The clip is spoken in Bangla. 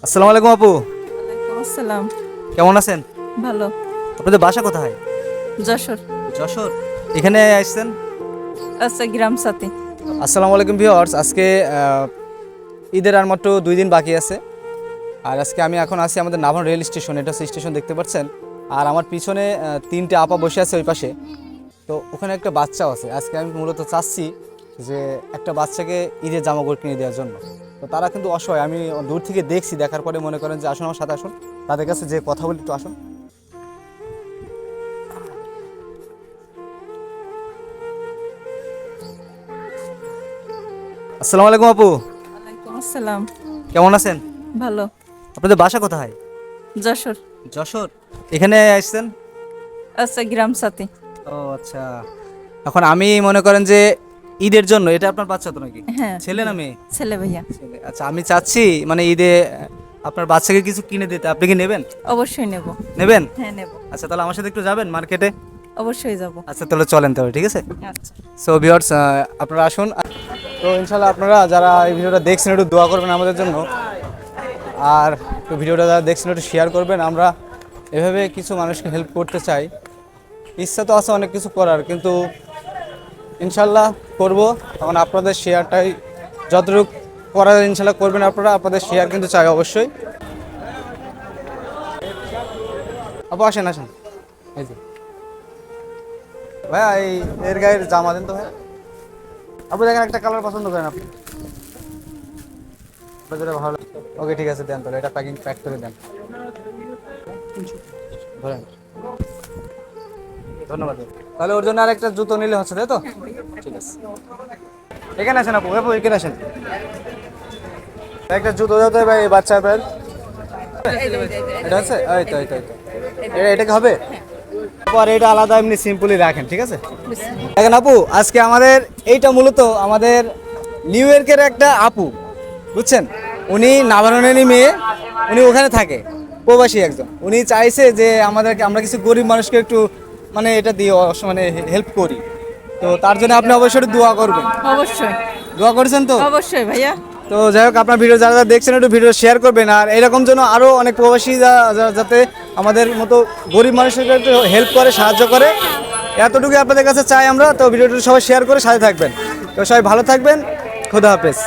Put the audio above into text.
আসসালামু আলাইকুম আপু। ওয়ালাইকুম আসসালাম। কেমন আছেন? ভালো। আপনাদের বাসা কোথায়? যশোর। যশোর। এখানে আসছেন? আচ্ছা, গ্রাম সাথী। আসসালামু আলাইকুম ভিউয়ার্স। আজকে ঈদের আর মাত্র 2 দিন বাকি আছে। আর আজকে আমি এখন আছি আমাদের নাভান রেল স্টেশন। এটা হচ্ছে স্টেশন, দেখতে পাচ্ছেন। আর আমার পিছনে 3টে আপা বসে আছে ওই পাশে। তো ওখানে একটা বাচ্চাও আছে। আজকে আমি মূলত চাচ্ছি যে একটা বাচ্চাকে ঈদের জামাকাপড় কিনে দেওয়ার জন্য। তো তারা কিন্তু অসহায়, আমি দূর থেকে দেখছি, দেখার পরে মনে করেন যে আসুন আমার সাথে আসুন, তাদের কাছে যে কথা বলি, একটু আসুন। আসসালামু আলাইকুম আপু। ওয়ালাইকুম আসসালাম। কেমন আছেন? ভালো। আপনাদের বাসা কোথায়? যশোর। যশোর। এখানে আসছেন? আচ্ছা, গ্রাম সাথী। ও আচ্ছা। এখন আমি মনে করেন যে ঈদের জন্য, এটা আপনার বাচ্চা তো নাকি? হ্যাঁ। ছেলে না মেয়ে? ছেলে ভাইয়া। ছেলে। আচ্ছা, আমি চাচ্ছি মানে ঈদে আপনার বাচ্চাকে কিছু কিনে দিতে, আপনি কি নেবেন? অবশ্যই নেব। নেবেন? হ্যাঁ, নেব। আচ্ছা, তাহলে আমার সাথে একটু যাবেন মার্কেটে? অবশ্যই যাব। আচ্ছা, তাহলে চলেন তাহলে, ঠিক আছে। আচ্ছা। সো ভিউয়ার্স, আপনারা আসুন। তো ইনশাল্লাহ আপনারা যারা এই ভিডিওটা দেখছেন একটু দোয়া করবেন আমাদের জন্য। আর তো ভিডিওটা যারা দেখছেন একটু শেয়ার করবেন। আমরা এভাবে কিছু মানুষকে হেল্প করতে চাই। ইচ্ছা তো আছে অনেক কিছু করার, কিন্তু ইনশাল্লাহ করব। তখন আপনাদের শেয়ারটাই যতটুকু করার ইনশাল্লাহ করবেন আপনারা। আপনাদের শেয়ার কিন্তু চাই অবশ্যই। আপু আসেন আসেন। এই যে ভাইয়া, এই এর গায়ের জামা দেন তো ভাই। আপু দেখেন একটা কালার পছন্দ করেন আপনি, আপনার যেটা ভালো লাগে। ওকে ঠিক আছে, দেন তাহলে এটা প্যাক করে দেন। ধরেন, ধন্যবাদ। তাহলে ওর জন্য আরেকটা জুতো নিলে হচ্ছে, তাই তো? ঠিক আছে, এখানে আসেন আপু। আপু এখানে আসেন, একটা জুতো দাও তো ভাই বাচ্চা ভাই। এটা আছে, এই তো এই তো এই তো। এটা কি হবে? আর এটা আলাদা এমনি সিম্পলি রাখেন, ঠিক আছে। দেখেন আপু, আজকে আমাদের এইটা মূলত আমাদের নিউ ইয়র্কের একটা আপু, বুঝছেন। উনি নাভারণেরই মেয়ে, উনি ওখানে থাকে, প্রবাসী একজন। উনি চাইছে যে আমাদেরকে, আমরা কিছু গরিব মানুষকে একটু মানে এটা দিয়ে মানে হেল্প করি। তো তার জন্য আপনি অবশ্যই দোয়া করবেন। অবশ্যই। দোয়া করছেন তো? অবশ্যই ভাইয়া। তো যাই হোক, আপনার ভিডিও যারা যারা দেখছেন একটু ভিডিও শেয়ার করবেন। আর এরকম যেন আরও অনেক প্রবাসী যাতে আমাদের মতো গরিব মানুষকে একটু হেল্প করে, সাহায্য করে, এতটুকুই আপনাদের কাছে চাই আমরা। তো ভিডিওটি সবাই শেয়ার করে সাথে থাকবেন। তো সবাই ভালো থাকবেন। খোদা হাফেজ।